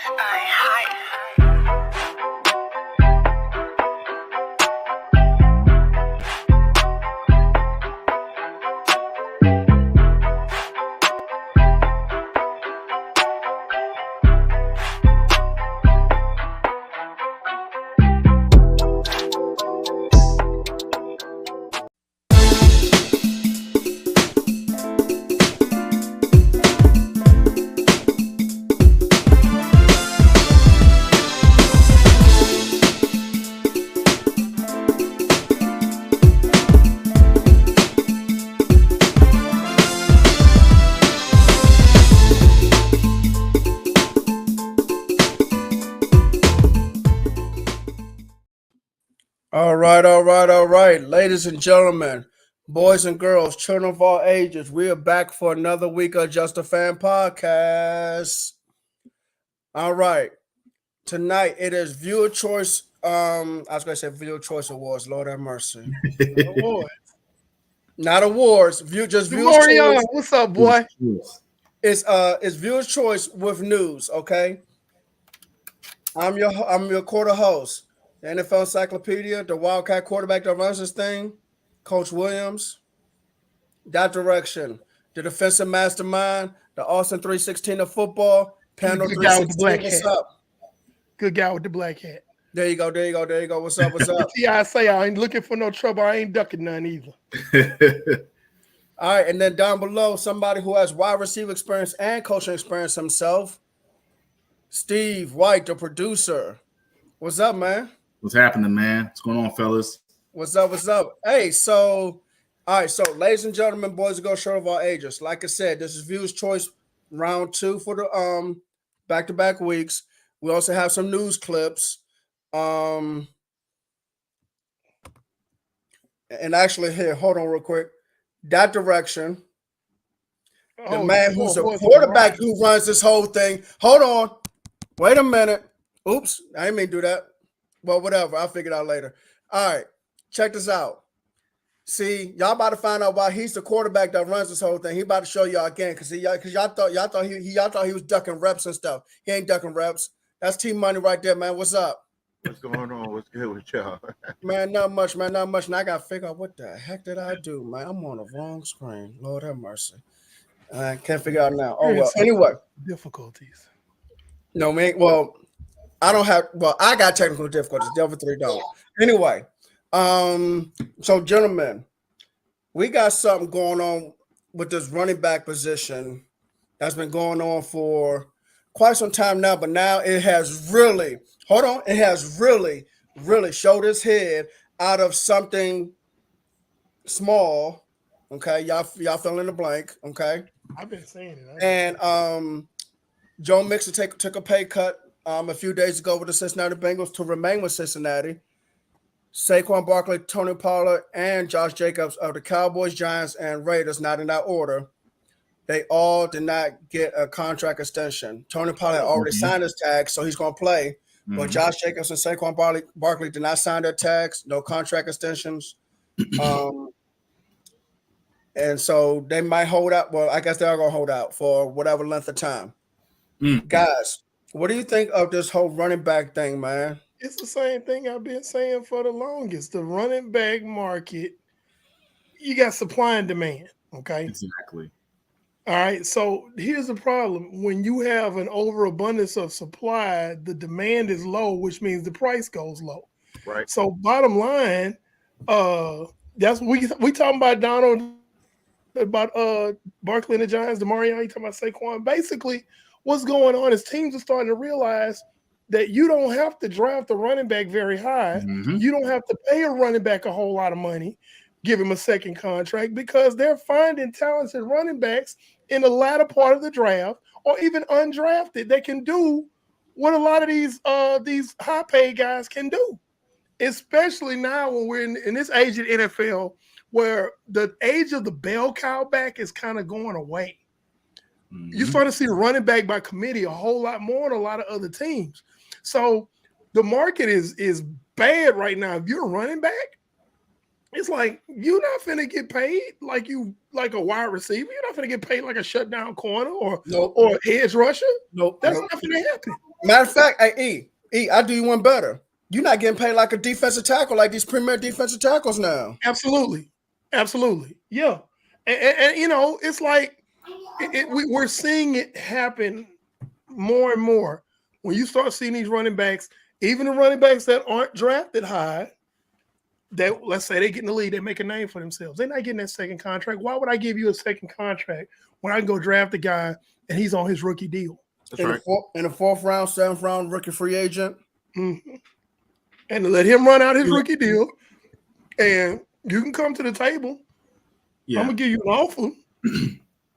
All right. Ladies and gentlemen, boys and girls, children of all ages, we are back for another week of Just a Fan Podcast. All right. Tonight it is Viewer Choice. I was gonna say Viewer Choice Awards, Lord have mercy. Awards. Not awards, just Viewer's Marion, Choice. what's up, boy? It's Viewer's Choice with news, okay? I'm your quarter host. The NFL Encyclopedia, the Wildcat quarterback that runs this thing, Coach Williams. That direction, the defensive mastermind, the Austin 316 of football, Panel Good guy with the 316. black What's hat. up? Good guy with the black hat. There you go. What's up? See, I say I ain't looking for no trouble. I ain't ducking none either. All right, and then down below, somebody who has wide receiver experience and coaching experience himself, Steve White, the producer. What's up, man? What's happening, man? What's going on, fellas? What's up? Hey, all right, ladies and gentlemen, boys and girls, children of all ages. Like I said, this is Views Choice round 2 for the back-to-back weeks. We also have some news clips. And actually here, hold on real quick. That direction. The man who's a quarterback who runs this whole thing. Hold on. Wait a minute. Oops, I didn't mean to do that. Well, whatever. I'll figure it out later. All right, check this out. See, y'all about to find out why he's the quarterback that runs this whole thing. He about to show y'all again because y'all thought he was ducking reps and stuff. He ain't ducking reps. That's T Money right there, man. What's up? What's going on? What's good with y'all? Man, not much. And I got to figure out what the heck did I do, man. I'm on the wrong screen. Lord have mercy. I can't figure out now. Oh, well, anyway. Difficulties. No, man. Well, I got technical difficulties. The other three don't. Anyway, so gentlemen, we got something going on with this running back position that's been going on for quite some time now, but now it has really showed its head out of something small. Okay, y'all fill in the blank. Okay, I've been saying it. And Joe Mixon took a pay cut a few days ago with the Cincinnati Bengals to remain with Cincinnati. Saquon Barkley, Tony Pollard, and Josh Jacobs of the Cowboys, Giants, and Raiders, not in that order. They all did not get a contract extension. Tony Pollard already signed his tag, so he's going to play. But Josh Jacobs and Saquon Barkley did not sign their tags, no contract extensions. And so they might hold out. Well, I guess they are going to hold out for whatever length of time. Guys, what do you think of this whole running back thing, man? It's the same thing I've been saying for the longest. The running back market, you got supply and demand, okay? Exactly. All right, so here's the problem. When you have an overabundance of supply, the demand is low, which means the price goes low. Right. So bottom line, that's we talking about Barkley and the Giants, DeMario, you talking about Saquon. Basically, what's going on is teams are starting to realize that you don't have to draft a running back very high. You don't have to pay a running back a whole lot of money, give him a second contract, because they're finding talented running backs in the latter part of the draft or even undrafted that can do what a lot of these high-paid guys can do, especially now when we're in this age of the NFL where the age of the bell cow back is kind of going away. You start to see running back by committee a whole lot more than a lot of other teams. So the market is bad right now. If you're a running back, it's like you're not finna get paid like a wide receiver. You're not finna get paid like a shutdown corner or a edge rusher. Nope. That's not finna happen. Matter of fact, hey, I do you one better. You're not getting paid like a defensive tackle like these premier defensive tackles now. Absolutely. Yeah. And you know, it's like we're seeing it happen more and more. When you start seeing these running backs, even the running backs that aren't drafted high, that let's say they get in the league, they make a name for themselves. They're not getting that second contract. Why would I give you a second contract when I can go draft a guy and he's on his rookie deal? That's right. In the 4th round, 7th round, rookie free agent. Mm-hmm. And to let him run out his rookie deal, and you can come to the table. Yeah. I'm gonna give you an offer,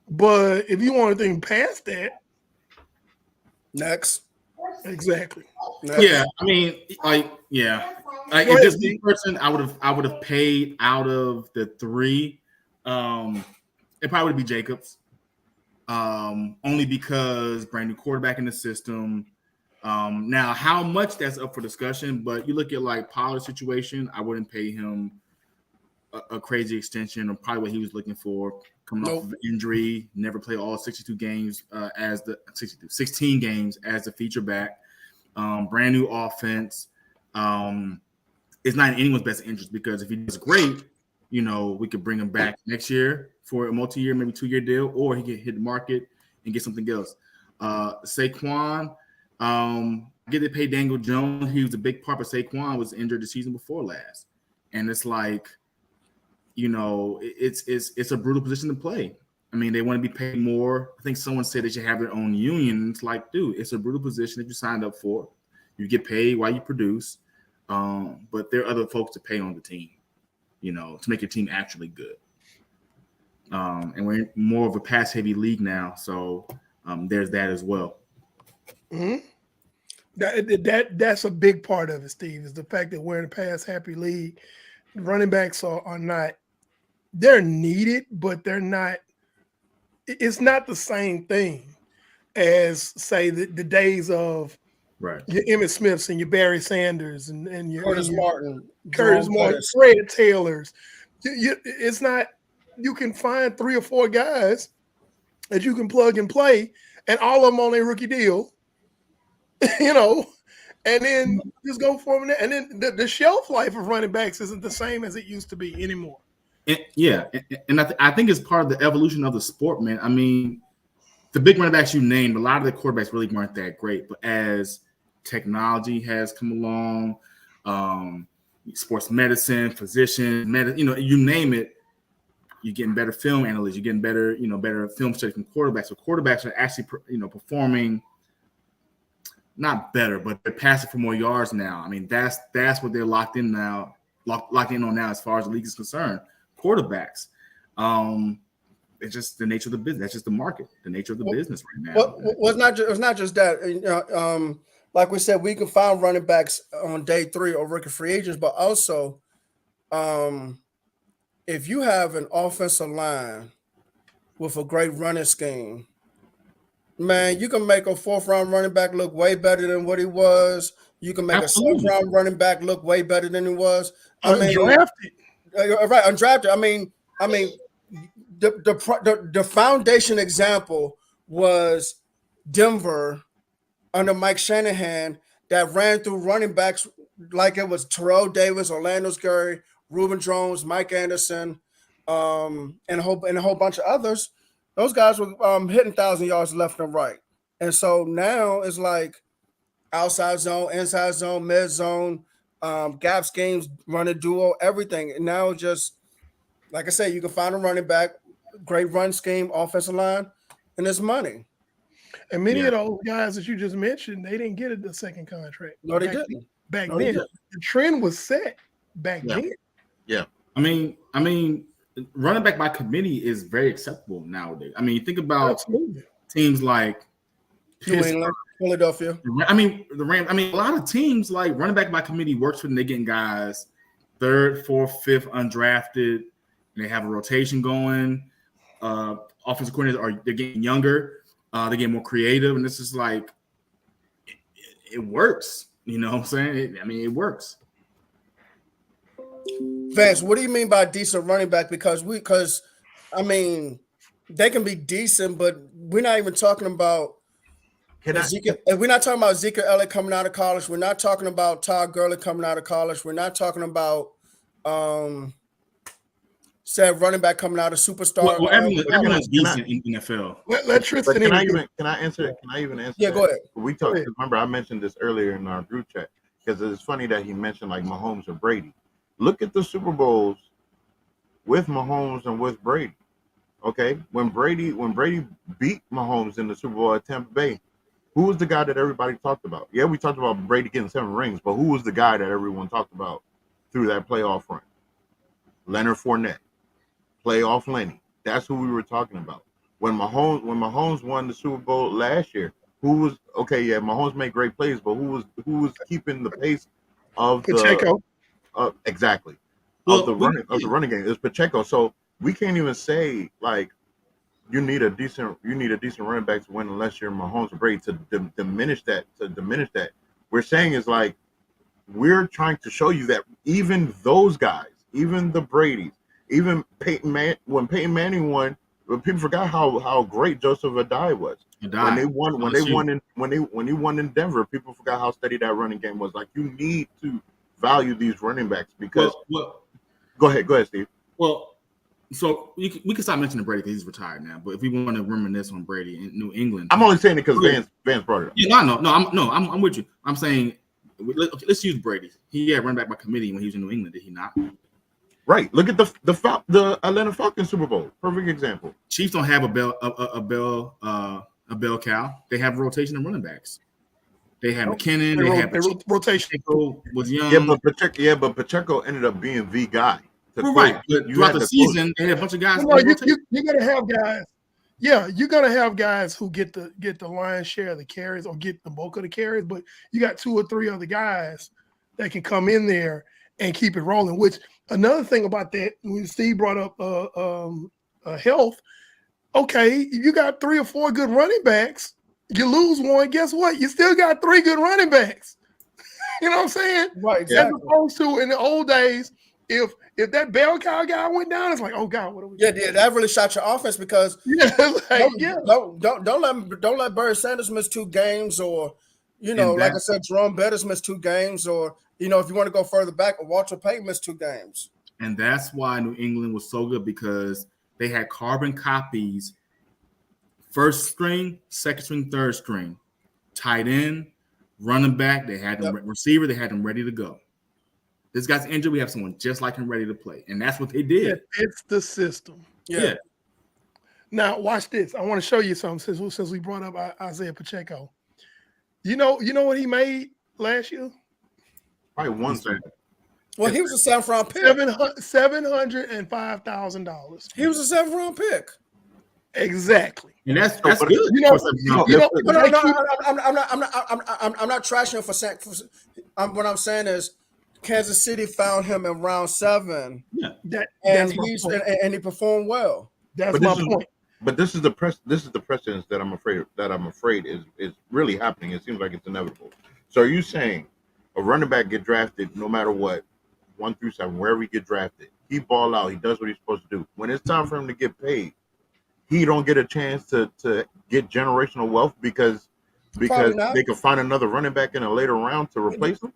but if you want anything past that, next. Exactly. Next. Yeah, I mean, like if this one person, I would have paid out of the 3. It probably would be Jacobs. Only because brand new quarterback in the system. Now, how much that's up for discussion, but you look at like Pollard's situation, I wouldn't pay him a crazy extension or probably what he was looking for coming off of an injury, never play all 62 games as the 16 games as the feature back. Brand new offense. It's not in anyone's best interest because if he does great, you know, we could bring him back next year for a multi-year, maybe 2-year deal, or he could hit the market and get something else. Saquon, get to pay Daniel Jones. He was a big part, but Saquon was injured the season before last. And it's like, you know, it's a brutal position to play. I mean, they want to be paid more. I think someone said they should have their own union. It's like, dude, it's a brutal position that you signed up for. You get paid while you produce. But there are other folks to pay on the team, you know, to make your team actually good. And we're in more of a pass-heavy league now, so there's that as well. Mm-hmm. That's a big part of it, Steve, is the fact that we're in a pass-happy league. Running backs are not – they're needed, but they're not – it's not the same thing as, say, the days of your Emmitt Smiths and your Barry Sanders and your Curtis Martin, Fred Taylors. It's not – you can find 3 or 4 guys that you can plug and play, and all of them on a rookie deal, you know, and then just go for them. And then the shelf life of running backs isn't the same as it used to be anymore. And I think it's part of the evolution of the sport, man. I mean, the big running backs you named, a lot of the quarterbacks really weren't that great. But as technology has come along, sports medicine, physician, you know, you name it, you're getting better film analysts, you're getting better, you know, better film study from quarterbacks. So quarterbacks are actually, you know, performing not better, but they're passing for more yards now. I mean, that's what they're locked in on now as far as the league is concerned. Quarterbacks. It's just the nature of the business. That's just the market, the nature of the business right now. Well, it's not just that. You know, like we said, we can find running backs on day 3 or rookie free agents, but also, if you have an offensive line with a great running scheme, man, you can make a 4th round running back look way better than what he was. You can make Absolutely. a 7th round running back look way better than he was. Undrafted. Right, undrafted. I mean, the foundation example was Denver under Mike Shanahan that ran through running backs like it was Terrell Davis, Orlando Scary, Reuben Jones, Mike Anderson, and a whole bunch of others. Those guys were hitting 1,000 yards left and right. And so now it's like outside zone, inside zone, mid zone, gap schemes, running duo, everything. And now just, like I said, you can find a running back, great run scheme, offensive line, and it's money. And many of those guys that you just mentioned, they didn't get the second contract. No, they didn't. Back then, the trend was set back then. Yeah. I mean, running back by committee is very acceptable nowadays. I mean, think about teams like New England, Philadelphia. I mean, the Rams. I mean, a lot of teams like running back by committee works for them. They're getting guys 3rd, 4th, 5th undrafted, and they have a rotation going. Offensive coordinators they're getting younger. They're getting more creative, and this is like it works. You know what I'm saying? It works. Vance, what do you mean by decent running back? Because I mean, they can be decent, but we're not even talking about If we're not talking about Zeke Elliott coming out of college, we're not talking about Todd Gurley coming out of college. We're not talking about said running back coming out of superstar. Well, everyone's decent in the NFL. Let Tristan in. Can I answer? Can I even answer? Yeah, go ahead. We talked. Remember, I mentioned this earlier in our group chat because it's funny that he mentioned like Mahomes or Brady. Look at the Super Bowls with Mahomes and with Brady. Okay, when Brady beat Mahomes in the Super Bowl at Tampa Bay, who was the guy that everybody talked about? Yeah, we talked about Brady getting 7 rings, but who was the guy that everyone talked about through that playoff run? Leonard Fournette, playoff Lenny. That's who we were talking about. When Mahomes won the Super Bowl last year, who was okay? Yeah, Mahomes made great plays, but who was keeping the pace of Pacheco? Exactly. Of the running game is Pacheco. So we can't even say like you need a decent running back to win unless you're Mahomes or Brady to diminish that. We're saying is like we're trying to show you that even those guys, even the Bradys, even when Peyton Manning won, people forgot how great Joseph Adai was. When he won in Denver, people forgot how steady that running game was. Like you need to value these running backs because. Go ahead, Steve. Well, so we can stop mentioning Brady because he's retired now. But if we want to reminisce on Brady in New England, I'm only saying it because Vance brought it up. Yeah, I'm with you. I'm saying let's use Brady. He had run back by committee when he was in New England, did he not? Right. Look at the Atlanta Falcons Super Bowl. Perfect example. Chiefs don't have a bell cow. They have rotation of running backs. They have McKinnon. They have rotation. Pacheco was young. But Pacheco ended up being the guy. Right. But throughout the season, they had a bunch of guys. You're gonna have guys. Yeah, you're gonna have guys who get the lion's share of the carries or get the bulk of the carries, but you got 2 or 3 other guys that can come in there and keep it rolling. Which another thing about that, when Steve brought up health, okay, you got 3 or 4 good running backs. You lose one, guess what? You still got 3 good running backs. You know what I'm saying? Right, exactly. As opposed to in the old days, if that bell cow guy went down, it's like, oh God, what are we doing? Yeah, that really shot your offense because don't let Barry Sanders miss 2 games, or like I said, Jerome Bettis missed 2 games, or if you want to go further back, Walter Payton missed 2 games. And that's why New England was so good because they had carbon copies. First string, second string, third string, tight end, running back. They had them receiver. They had them ready to go. This guy's injured. We have someone just like him ready to play, and that's what they did. It's the system. Yeah. Now watch this. I want to show you something since we brought up Isaiah Pacheco. You know what he made last year? Probably 1 cent. Well, he was a 7th round pick. $705,000. He was a 7th round pick. Exactly. And that's good. I'm not trashing him for saying. What I'm saying is, Kansas City found him in round 7. Yeah, and he performed well. That's my point. But this is the precedence that I'm afraid is really happening. It seems like it's inevitable. So are you saying a running back get drafted no matter what, 1 through 7, wherever he get drafted, he ball out, he does what he's supposed to do. When it's time for him to get paid, he don't get a chance to get generational wealth because they can find another running back in a later round to replace him.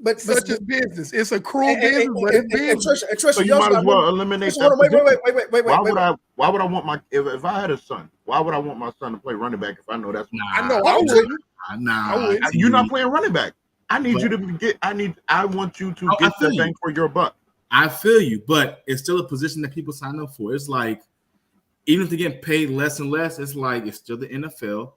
But such is business. It's a cruel business, but it's business. So you might as well eliminate that. Wait. Why would I want my if I had a son? Why would I want my son to play running back if I know that's? I know I wouldn't. Nah, you're not playing running back. I need you to get. I want you to get the bang for your buck. I feel you, but it's still a position that people sign up for. It's like even if they get paid less and less, it's like it's still the NFL.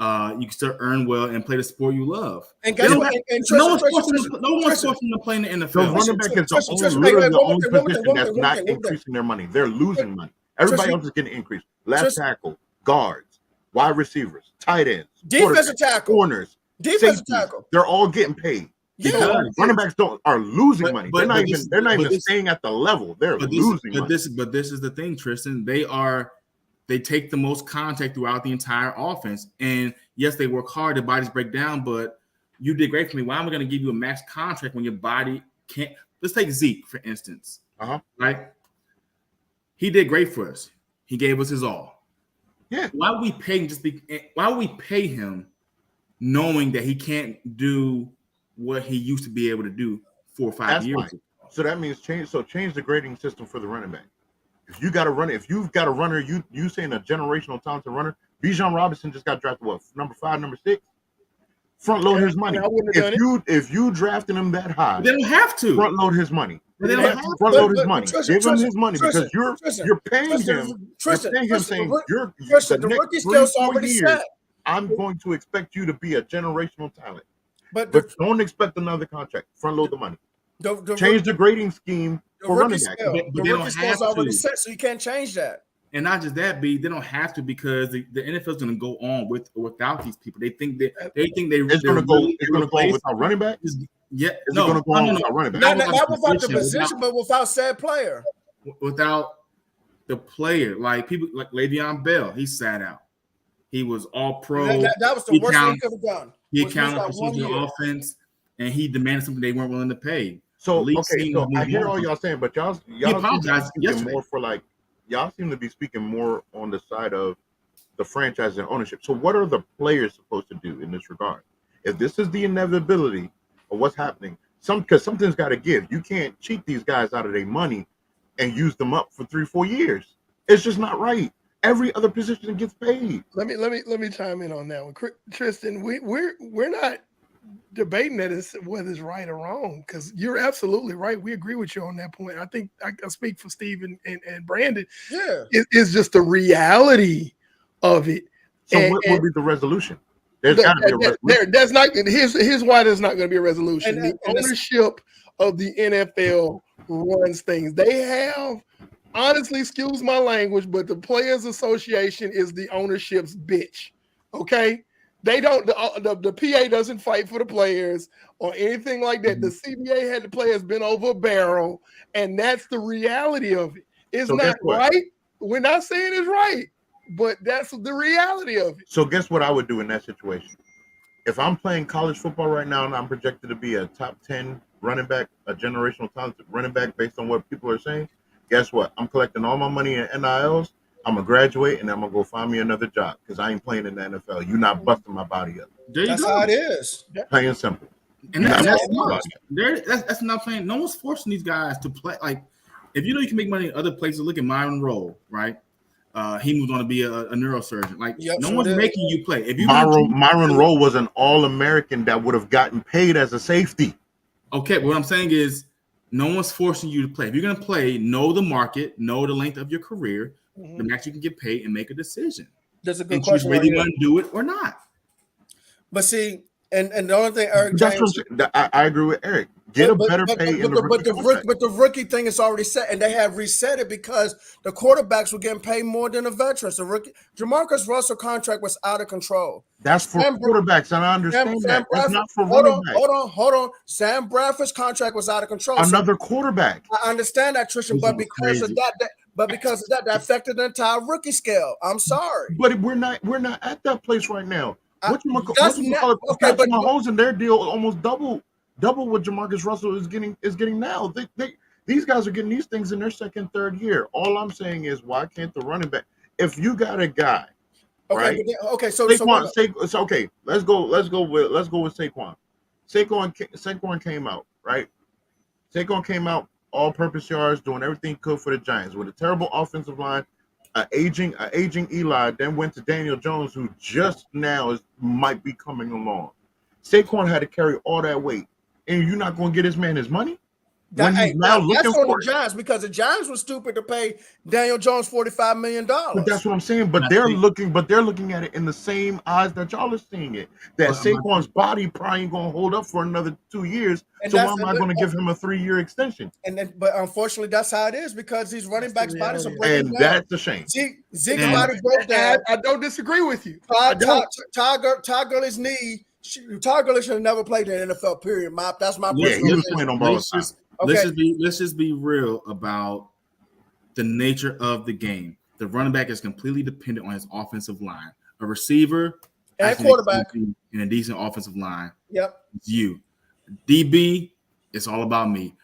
You can still earn well and play the sport you love. And guess what? No one's forcing them to play in the NFL. The running back is the only position that's not increasing their money. They're losing money. Everybody else is getting increased. Left tackle, guards, wide receivers, tight ends, defensive tackle, corners, defensive tackle. They're all getting paid. Yeah, running backs are losing money. They're not even staying at the level. They're losing money. But this is the thing, Tristan. They take the most contact throughout the entire offense. And yes, they work hard, their bodies break down, but you did great for me. Why am I going to give you a max contract when your body can't? Let's take Zeke, for instance. Right? He did great for us. He gave us his all. Yeah. Why would we pay him knowing that he can't do what he used to be able to do 4 or 5 years ago. So that means change the grading system for the running back. If you got a runner, if you've got a runner, you saying a generational talented runner, Bijan Robinson just got drafted what, number 5, number 6? Front load his money. If you drafted him that high, they don't have to front load his money. They don't have to front load his money. Give him his money because you're paying him. Tristan, you're paying him saying the rookie skills already set. I'm going to expect you to be a generational talent. But don't expect another contract. Front load the money. Change the grading scheme for running back. The rookie skills already set, so you can't change that. And not just that, B, they don't have to because the NFL is going to go on with or without these people. They think they're it's going to go without running back. It's going to go on without running back. Not without the position, but without said player. Without the player, like people like Le'Veon Bell, he sat out. He was all pro. That was the worst thing he could have done. He accounted for the offense, and he demanded something they weren't willing to pay. So I hear all y'all saying, but y'all apologized yesterday. More for like y'all seem to be speaking more on the side of the franchise and ownership. So what are the players supposed to do in this regard? If this is the inevitability of what's happening, because something's got to give. You can't cheat these guys out of their money and use them up for 3-4 years. It's just not right. Every other position gets paid. Let me chime in on that one, Tristan. We're not debating that whether it's right or wrong, because you're absolutely right. We agree with you on that point. I think I speak for Steve and Brandon. Yeah, it's just the reality of it. So what will be the resolution? There's got to be a resolution. That's not. Here's why there's not going to be a resolution. The ownership of the NFL runs things. They have, honestly, excuse my language, but the Players Association is the ownership's bitch. Okay. They don't. The PA doesn't fight for the players or anything like that. The CBA had the players bent over a barrel, and that's the reality of it. It's not right. We're not saying it's right, but that's the reality of it. So guess what I would do in that situation? If I'm playing college football right now and I'm projected to be a top 10 running back, a generational talented running back based on what people are saying, guess what? I'm collecting all my money in NILs. I'm going to graduate and I'm going to go find me another job because I ain't playing in the NFL. You're not busting my body up. That's how it is. Plain and simple. And that's what I'm saying. No one's forcing these guys to play. Like, if you know you can make money in other places, look at Myron Rolle, right? He moved on to be a neurosurgeon. Like, no one's making you play. If you Myron Rolle was an All-American that would have gotten paid as a safety. Okay, what I'm saying is no one's forcing you to play. If you're going to play, know the market, know the length of your career, the max you can get paid, and make a decision. That's a good question. Whether you want to do it or not. But see, and the only thing Eric James, I agree with Eric. Get a better pay. But the rookie thing is already set, and they have reset it because the quarterbacks were getting paid more than the veterans. The rookie Jamarcus Russell contract was out of control. That's for quarterbacks, and I understand that. That's not for running backs. Hold on. Sam Bradford's contract was out of control. Another quarterback. I understand that, Tristan, but because of that, that affected the entire rookie scale. I'm sorry, but we're not at that place right now. Mahomes and their deal almost double what Jamarcus Russell is getting now. These guys are getting these things in their second, third year. All I'm saying is, why can't the running back? If you got a guy, right? So okay. Let's go with Saquon. Saquon came out, right? Saquon came out, all-purpose yards, doing everything he could for the Giants with a terrible offensive line. An aging Eli, then went to Daniel Jones, who just now might be coming along. Saquon had to carry all that weight, and you're not going to get this man his money. That's on the Giants because the Giants were stupid to pay Daniel Jones $45 million. But that's what I'm saying. But they're looking at it in the same eyes that y'all are seeing it. That Saquon's body probably ain't going to hold up for another 2 years. So why am I going to give him a 3-year extension? But unfortunately, that's how it is because these running backs' bodies are breaking down. That's a shame. Zeke's body broke down. I don't disagree with you. Todd Gurley's knee. Todd Gurley should have never played in the NFL. Period. That's my personal he was playing on both sides. Let's just be real about the nature of the game. The running back is completely dependent on his offensive line. A receiver and quarterback in a decent offensive line. Yep. It's you. DB, it's all about me.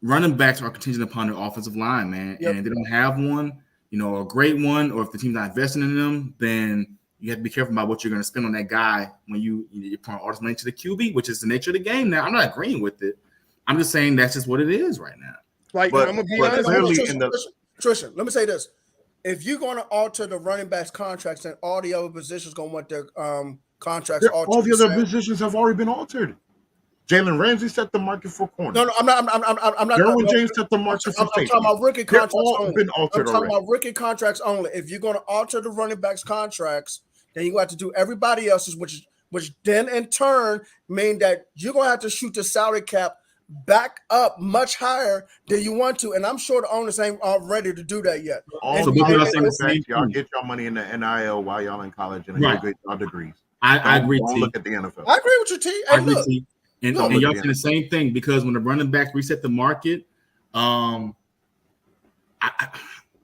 Running backs are contingent upon their offensive line, man. Yep. And if they don't have one, a great one, or if the team's not investing in them, then you have to be careful about what you're going to spend on that guy when you're pouring all this money to the QB, which is the nature of the game now. I'm not agreeing with it. I'm just saying that's just what it is right now. Like, But- I'm gonna be but honest. clearly Tristan, let me say this: if you're going to alter the running backs' contracts, then all the other positions going to want their contracts altered. all the other positions have already been altered. Jalen Ramsey set the market for corner. No, I'm not. Derwin James set the market for I'm safety. talking about rookie They're contracts all only. been I'm altered talking already. about rookie contracts only. If you're going to alter the running backs' contracts, then you have to do everybody else's, which then in turn mean that you're going to have to shoot the salary cap back up much higher than you want to. And I'm sure the owners ain't ready to do that yet. All So the both of us college saying the same backs, y'all thing. get y'all money in the NIL while y'all in college and Right. you get y'all degrees. I agree, Don't T. look at the NFL. I agree with you, T. I Hey, agree, look, T. And look. y'all saying the same thing because when the running backs reset the market, I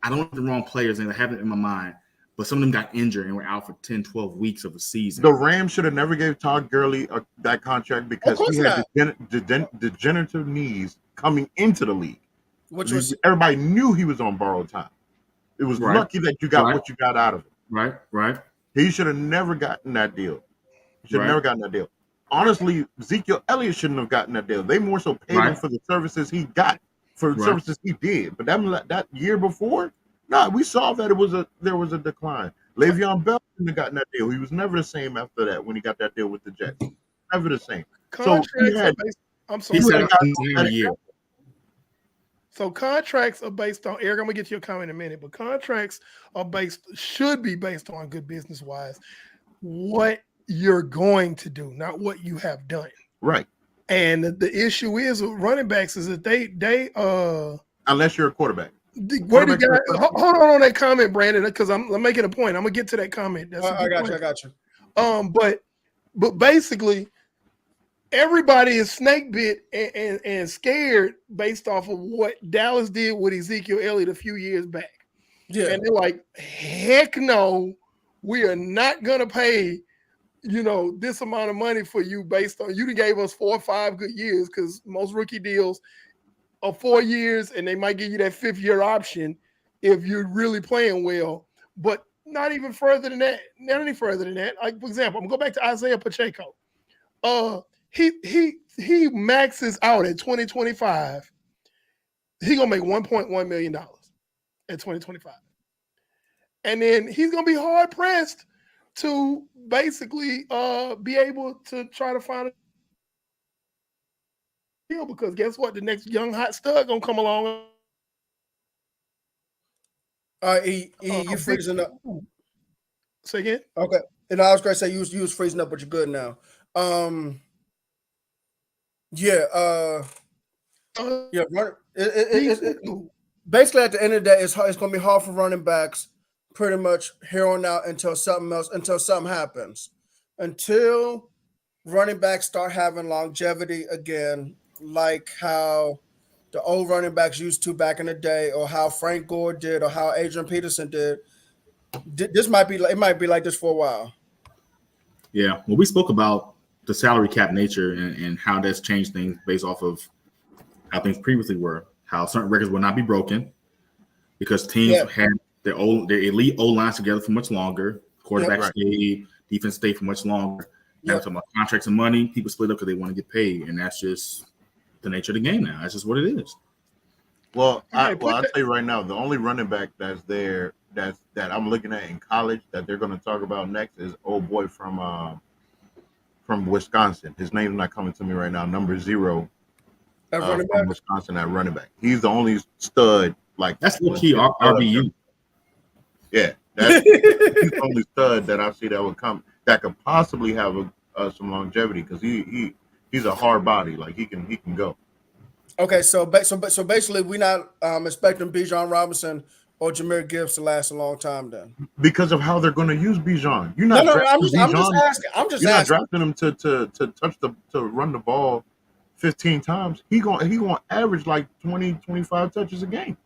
don't want the wrong players, and I have it in my mind, but some of them got injured and were out for 10, 12 weeks of a season. The Rams should have never gave Todd Gurley that contract because Of course he had degenerative knees coming into the league. which was Everybody knew he was on borrowed time. It was Right. lucky that you got Right. what you got out of it. Right. He should have never gotten that deal. He should have Right. never gotten that deal. Honestly, Ezekiel Elliott shouldn't have gotten that deal. They more so paid him Right. for the services he got, for Right. services he did. But that year before, we saw that there was a decline. Le'Veon Bell shouldn't have gotten that deal. He was never the same after that when he got that deal with the Jets. Never the same. Contracts he had- are based. I'm sorry. He said got- a year. So contracts are based on, Eric, I'm gonna get to your comment in a minute, but contracts should be based on good business wise, what you're going to do, not what you have done. Right. And the issue is with running backs is that they Unless you're a quarterback. where do guys, hold on that comment, Brandon, because I'm making a point. I'm gonna get to that comment. That's a I good got you. point. But basically, everybody is snake bit and scared based off of what Dallas did with Ezekiel Elliott a few years back. Yeah. And they're like, heck no, we are not gonna pay, this amount of money for you based on you gave us 4 or 5 good years, because most rookie deals are 4 years and they might give you that 5th year option if you're really playing well, but not even further than that, not any further than that. Like, for example, I'm gonna go back to Isaiah Pacheco. He maxes out at 2025. He gonna make $1.1 million at 2025, and then he's gonna be hard pressed to basically be able to try to find a deal, because guess what? The next young hot stud gonna come along. You freezing up. Say again. Okay. And I was gonna say you was freezing up, but you're good now. Basically at the end of the day, it's gonna be hard for running backs pretty much here on out until something happens. Until running backs start having longevity again, like how the old running backs used to back in the day, or how Frank Gore did, or how Adrian Peterson did. It might be like this for a while. Yeah. Well, we spoke about the salary cap nature and how that's changed things based off of how things previously were, how certain records will not be broken because teams had their elite O-lines together for much longer. Quarterbacks stayed, defense stayed for much longer. Now we're talking about contracts and money. People split up because they want to get paid, and that's just the nature of the game now. That's just what it is. Well, I'll tell you right now, the only running back that's there that I'm looking at in college that they're going to talk about next is old boy from Wisconsin. His name's not coming to me right now. Number 0 from Wisconsin at running back. He's the only stud. Like, that's the key RBU. Yeah, that's he's the only stud that I see that could possibly have some longevity, because he's a hard body. Like, he can go. Okay, so basically, we're not expecting Bijan Robinson or Jahmyr Gibbs to last a long time then, because of how they're going to use Bijan. You're not. I'm just asking. You're not drafting him to run the ball 15 times. He going to average like 20, 25 touches a game.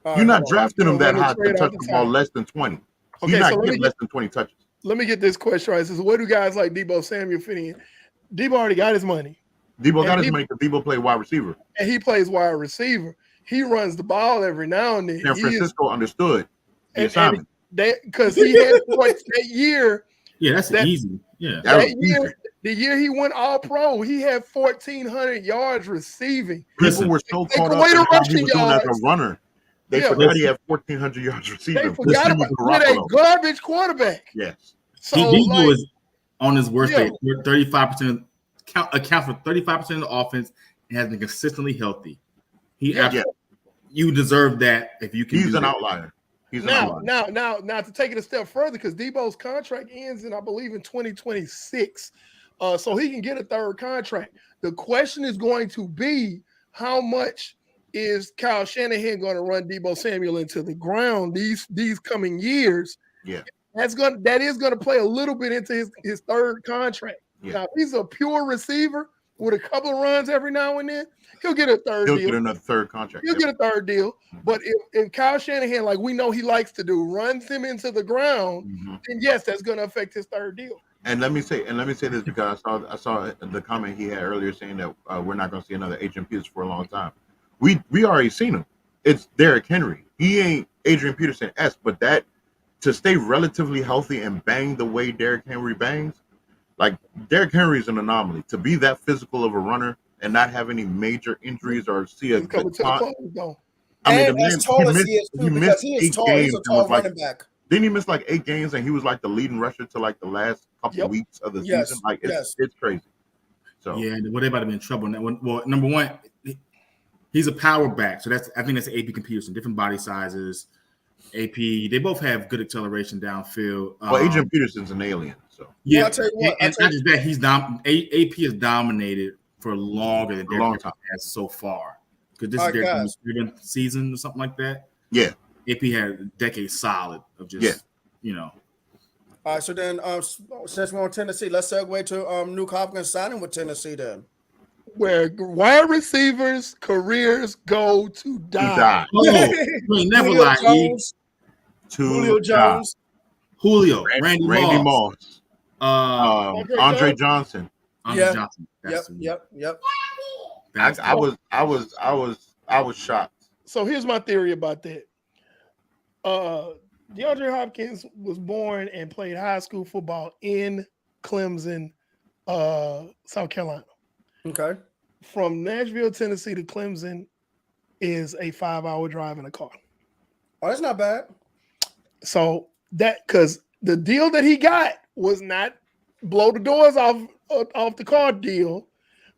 You're not drafting him that high to touch the ball less than 20. Okay, He's not getting less than 20 touches. Let me get this question right. It says, what do guys like Deebo Samuel fit in? Deebo already got his money. Deebo got his money because Deebo play wide receiver. And he plays wide receiver. He runs the ball every now and then. San Francisco understood the assignment. because he had that year. Yeah, that's easy. Yeah, that year, the year he went all pro, he had 1,400 yards receiving. People were so caught up in what he was doing as a runner. They forgot he had 1,400 yards receiving. They forgot about with a garbage quarterback. Yes. So Debo is on his worst day. 35% account for 35% of the offense and has been consistently healthy. You deserve that if you can. He's an outlier. Now, to take it a step further, because Debo's contract ends I believe in 2026, so he can get a third contract. The question is going to be how much is Kyle Shanahan going to run Debo Samuel into the ground these coming years? Yeah, that is going to play a little bit into his third contract. Yeah. Now, if he's a pure receiver with a couple of runs every now and then, he'll get a third deal. He'll get another third contract. He'll get a third deal. But if Kyle Shanahan, like we know he likes to do, runs him into the ground, then yes, that's going to affect his third deal. And let me say this because I saw the comment he had earlier saying that we're not going to see another Adrian Peterson for a long time. We already seen him. It's Derrick Henry. He ain't Adrian Peterson-esque, but that to stay relatively healthy and bang the way Derrick Henry bangs, like Derrick Henry is an anomaly. To be that physical of a runner and not have any major injuries or see a good time. I mean, as tall as he is, too, because he is tall. He's a tall running back. Didn't he miss like 8 games and he was like the leading rusher to like the last couple of weeks of the season? Like it's crazy. So yeah, well, they might have been in trouble. Well, number one, he's a power back, so I think that's AP Peterson. Different body sizes. AP, they both have good acceleration downfield. Well, Adrian Peterson's an alien, so yeah. Well, I'll tell you what, and not just that, AP has dominated for longer than Derrick has so far. Because this is their 7th season or something like that. Yeah. AP had a decade solid of just, All right, so then since we're on Tennessee, let's segue to Nuke Hopkins signing with Tennessee then. Where wide receivers' careers go to die. Never lie. Julio Jones. Julio. Randy Moss. Andre Johnson. Andre Johnson. Yep. I was shocked. So here's my theory about that. DeAndre Hopkins was born and played high school football in Clemson, South Carolina. Okay. From Nashville, Tennessee to Clemson is a 5-hour drive in a car. Oh, that's not bad. So because the deal that he got was not blow the doors off the car deal.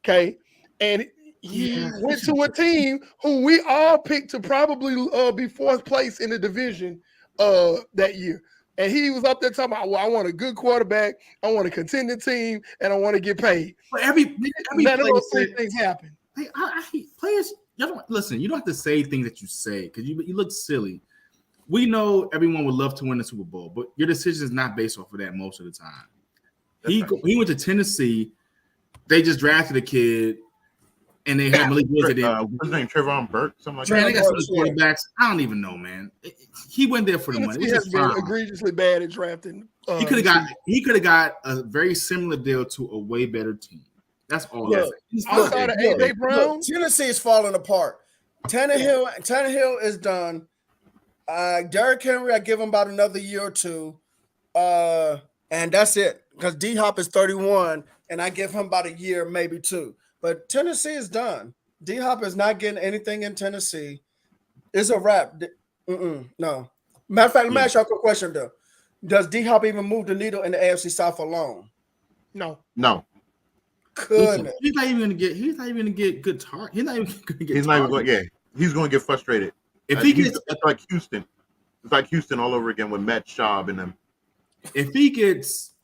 Okay. And he went to a team who we all picked to probably be 4th place in the division that year. And he was up there talking about, well, I want a good quarterback, I want a contending team, and I want to get paid. But every none of those 3 things happen. I hate players. You don't have to say things that you say because you look silly. We know everyone would love to win the Super Bowl, but your decision is not based off of that most of the time. He went to Tennessee. They just drafted a kid. And they have Malik Willis. What's his name? Trevon Burke? Something like that. Man, they got some quarterbacks. I don't even know, man. He went there for the money. He has been egregiously bad at drafting. He could have got a very similar deal to a way better team. That's all. Outside of A.J. Brown, Tennessee is falling apart. Tannehill is done. Derrick Henry, I give him about another year or 2, and that's it. Because D-Hop is 31, and I give him about a year, maybe 2. But Tennessee is done. D-Hop is not getting anything in Tennessee. It's a wrap. No. Matter of fact, let me ask you a quick question, though. Does D-Hop even move the needle in the AFC South alone? No. Couldn't. He's not even gonna get good target. He's not even gonna get. He's not even going. He's going to get frustrated. If he gets, it's like Houston. It's like Houston all over again with Matt Schaub and them. If he gets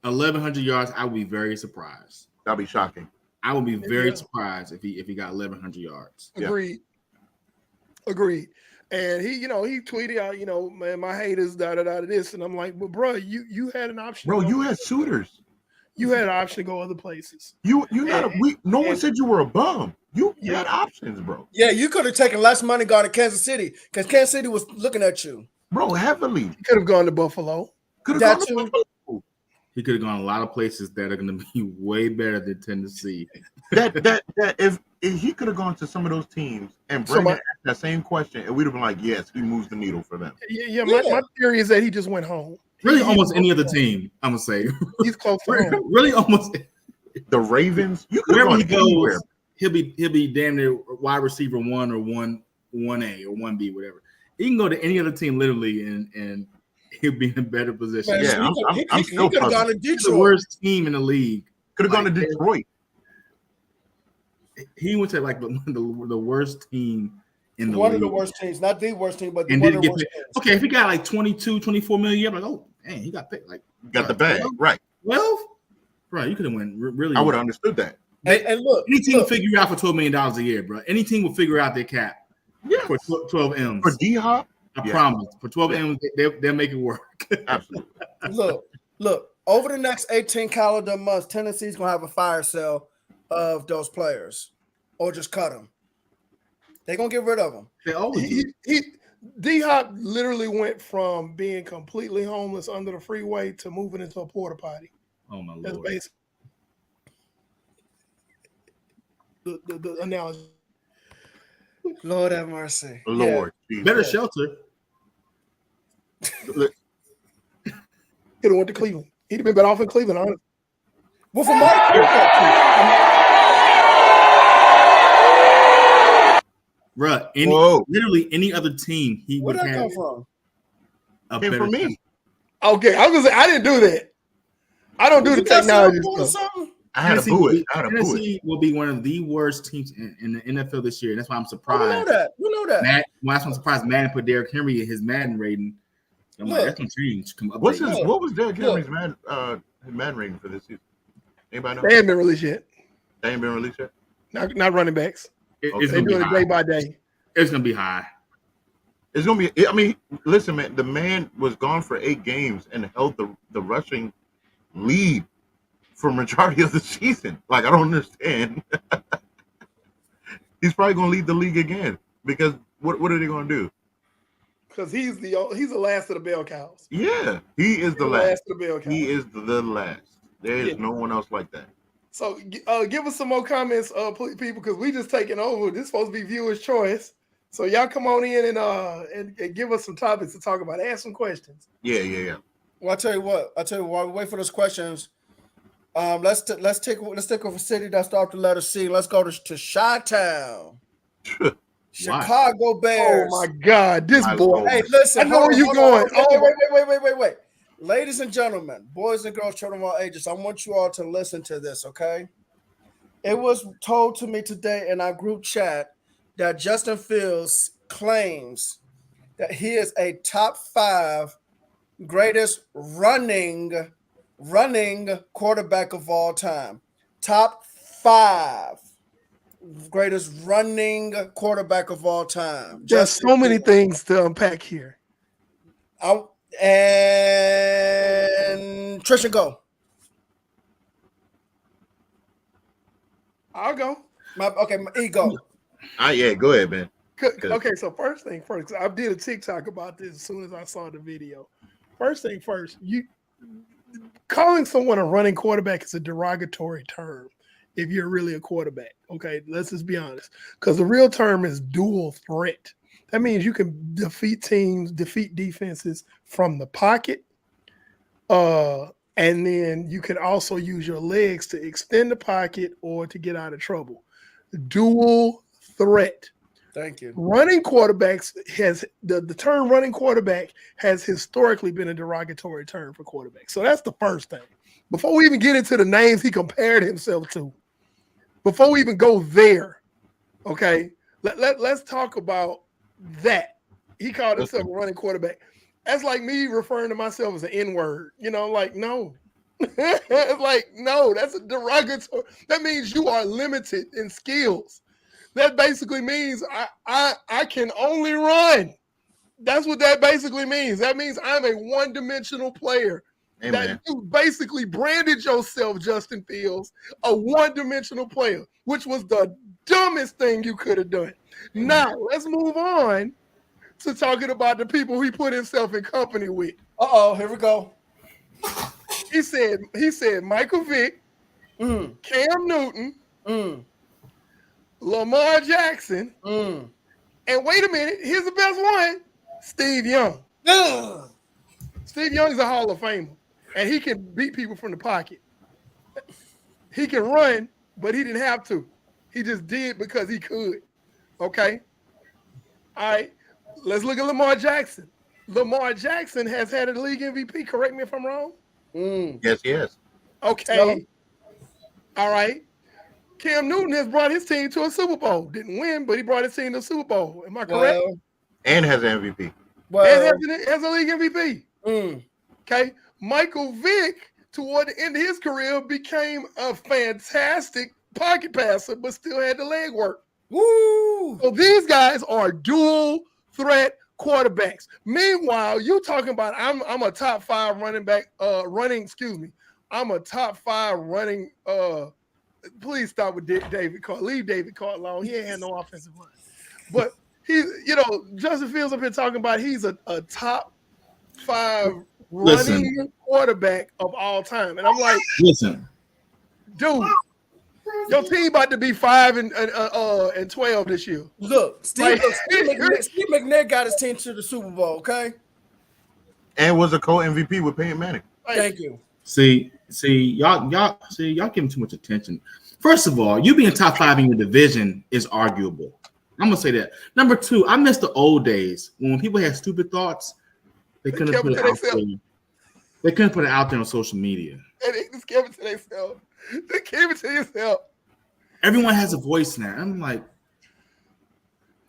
1,100 yards, I would be very surprised. That'd be shocking. I would be very surprised if he got 1,100 yards. Agreed. And he tweeted out, man, my haters, this. And I'm like, well, bro, you had an option. Bro, you had suitors. You had an option to go other places. No one said you were a bum. You had options, bro. Yeah, you could have taken less money going to Kansas City because Kansas City was looking at you. Bro, heavily. You could have gone to Buffalo. Could have gone to Buffalo. He could have gone a lot of places that are going to be way better than Tennessee. that if he could have gone to some of those teams and Brandon asked that same question, and we'd have been like, yes, he moves the needle for them. Yeah. My theory is that he just went home. Really, almost any other team, I'm gonna say. He's close to home. Really, almost the Ravens. You could wherever he gone anywhere. goes, he'll be damn near wide receiver 1 or 1A or 1B, whatever. He can go to any other team literally, and he'll be in a better position. Man, yeah, I'm still could have gone to Detroit. He's the worst team in the league. Could have gone to Detroit. He went to like the worst team in the one league. of the worst teams, not the worst team, but and one didn't of the get worst paid. teams. Okay, if he got like 22, 24 million, I'm like, oh, man, he got paid. Like, got the bag, right? 12? Right, you could have went really. I would have understood that. And look, any team will figure you out for $12 million a year, bro. Any team will figure out their cap for 12 M's. For D-Hop? I promise. For 12 M's, they'll make it work. Absolutely. Look, over the next 18 calendar months, Tennessee's going to have a fire sale of those players or just cut them. They're going to get rid of them. They always do. D-Hop literally went from being completely homeless under the freeway to moving into a porta potty. Oh, my Lord. That's basically the analogy. Lord have mercy. Lord. Yeah. Better shelter. Could have went to Cleveland. He'd have been better off in Cleveland, honestly. Well, for Mike, bruh, literally any other team he would have. Where'd that come from? Came from me. Okay, I was gonna say I didn't do that. I don't do the technology stuff. I had to boo it. Tennessee will be one of the worst teams in the NFL this year. That's why I'm surprised. We know that. That's why I'm surprised Madden put Derrick Henry in his Madden rating. I'm like, that's gonna change. What was Derrick Henry's Madden rating for this season? Anybody know? They haven't been released yet. They ain't been released yet? Not running backs. It's They're doing it day by day. It's gonna be high. It's gonna be. I mean, listen, man. The man was gone for 8 games and held the rushing lead for majority of the season. Like, I don't understand. He's probably gonna lead the league again because what are they gonna do? Because he's the last of the bell cows. Yeah, he is the last. Of the bell cows. He is the last. There is no one else like that. So give us some more comments, people, because we just taking over. This is supposed to be viewers' choice. So y'all come on in and give us some topics to talk about. Ask some questions. Yeah. Well, I tell you what. While we wait for those questions, let's take a city that starts with the letter C. Let's go to Chi-Town. Chicago Bears. Oh my God, this boy. Hey, listen. I know where you're going. Wait. Ladies and gentlemen, boys and girls, children of all ages, I want you all to listen to this, okay? It was told to me today in our group chat that Justin Fields claims that he is a top 5 greatest running quarterback of all time. Top 5 greatest running quarterback of all time. There's so many things to unpack here. And Trisha, go. I'll go. My ego. Yeah, go ahead, man. Okay, so first thing first, I did a TikTok about this as soon as I saw the video. First thing first, you calling someone a running quarterback is a derogatory term if you're really a quarterback. Okay, let's just be honest. Because the real term is dual threat. That means you can defeat defenses from the pocket. And then you can also use your legs to extend the pocket or to get out of trouble. Dual threat. Thank you. Running quarterbacks has the term running quarterback has historically been a derogatory term for quarterbacks. So that's the first thing. Before we even get into the names he compared himself to, before we even go there, okay, let's talk about that. He called himself a running quarterback. That's like me referring to myself as an N-word. Like, no. Like, no, that's a derogatory. That means you are limited in skills. That basically means I can only run. That's what that basically means. That means I'm a one-dimensional player. Amen. That you basically branded yourself, Justin Fields, a one-dimensional player, which was the dumbest thing you could have done. Amen. Now, let's move on to talking about the people he put himself in company with. Here we go. He said Michael Vick, Cam Newton, Lamar Jackson, Mm. and wait a minute, here's the best one, Steve Young. Ugh. Steve Young is a Hall of Famer, and he can beat people from the pocket. He can run, but he didn't have to. He just did because he could. Okay? All right. Let's look at Lamar Jackson. Lamar Jackson has had a league MVP. Correct me if I'm wrong. Mm. Yes. Okay. No. All right. Cam Newton has brought his team to a Super Bowl. Didn't win, but he brought his team to a Super Bowl. Am I correct? And has an MVP. And has a league MVP. Mm. Okay. Michael Vick, toward the end of his career, became a fantastic pocket passer, but still had the leg work. Woo. So these guys are dual threat quarterbacks. Meanwhile, you talking about I'm a top 5 running back, I'm a top 5 running. Please stop with David Carr. Leave David Carr alone. He ain't had no offensive line. But Justin Fields up here talking about he's a top 5 running quarterback of all time. And I'm like, listen, dude, your team about to be 5 and 12 this year. Look, Steve McNair got his team to the Super Bowl, okay? And was a co-MVP with Peyton Manning. Thank you. See, y'all giving too much attention. First of all, you being top 5 in your division is arguable. I'm gonna say that. Number 2, I miss the old days when people had stupid thoughts. They couldn't put it out there. They couldn't put it out there on social media. And they just kept it to themselves. They kept it to themselves. Everyone has a voice now. I'm like,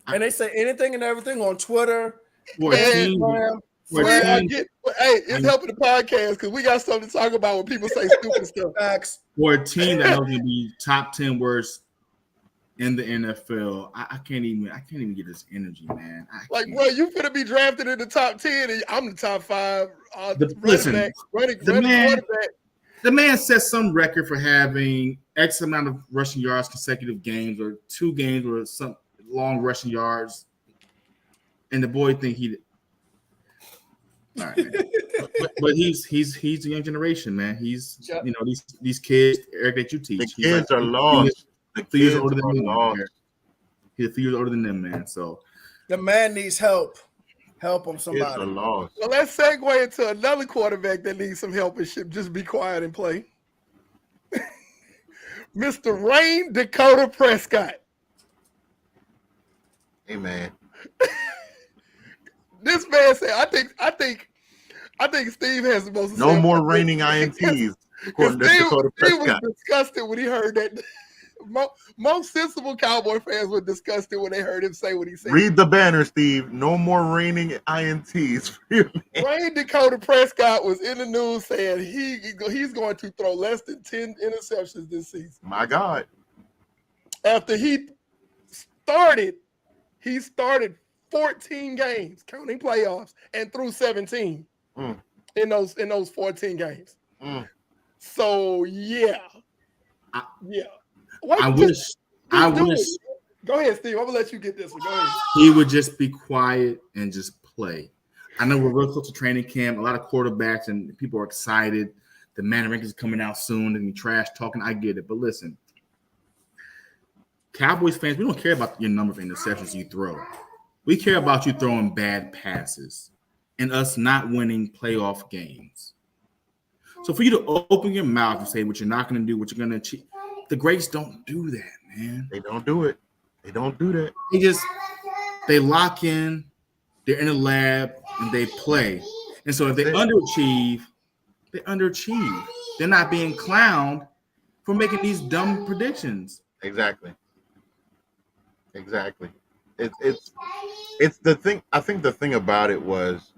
and they say anything and everything on Twitter. Instagram. It's helping the podcast because we got something to talk about when people say stupid stuff. Facts. For a team that knows to be top 10 worst in the NFL, I can't even get this energy, man. Bro, you finna be drafted in the top 10, and I'm the top 5 running quarterback. The man set some record for having X amount of rushing yards consecutive games, or 2 games with some long rushing yards, and the boy think he. All right, but he's the young generation, man. He's these kids, Eric, that you teach. The kids are lost. The kids are older than them. He's a few years older than them, man. So the man needs help. Help him, somebody. Kids are lost. Well, let's segue into another quarterback that needs some help and should just be quiet and play. Mr. Rain Dakota Prescott. Hey, man. This man said, I think Steve has the most. No more raining INTs. According to Dakota Prescott. He was disgusted when he heard that. Most sensible Cowboy fans were disgusted when they heard him say what he said. Read the banner, Steve. No more raining INTs. Rain Dakota Prescott was in the news saying he's going to throw less than 10 interceptions this season. My God. After he started 14 games, counting playoffs, and threw 17 in those 14 games. So yeah. I wish. Go ahead, Steve. I'm gonna let you get this one. Go ahead. He would just be quiet and just play. I know we're real close to training camp. A lot of quarterbacks and people are excited. The man rankings is coming out soon and trash talking. I get it, but listen, Cowboys fans, we don't care about your number of interceptions you throw. We care about you throwing bad passes and us not winning playoff games. So for you to open your mouth and say what you're not going to do, what you're going to achieve, the greats don't do that, man. They don't do it. They don't do that. They lock in, they're in the lab, and they play. And so if they underachieve, they underachieve. They're not being clowned for making these dumb predictions. Exactly. It's the thing. I think the thing about it was,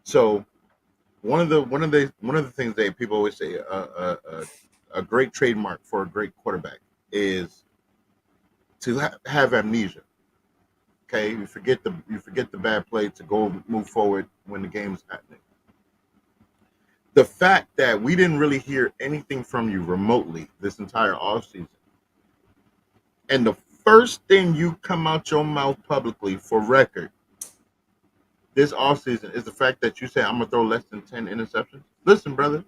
so one of the things that people always say, a great trademark for a great quarterback is to have amnesia. Okay, you forget the bad play to go move forward when the game's happening. The fact that we didn't really hear anything from you remotely this entire offseason, and the first thing you come out your mouth publicly for record this offseason is the fact that you say, I'm going to throw less than 10 interceptions. Listen, brother,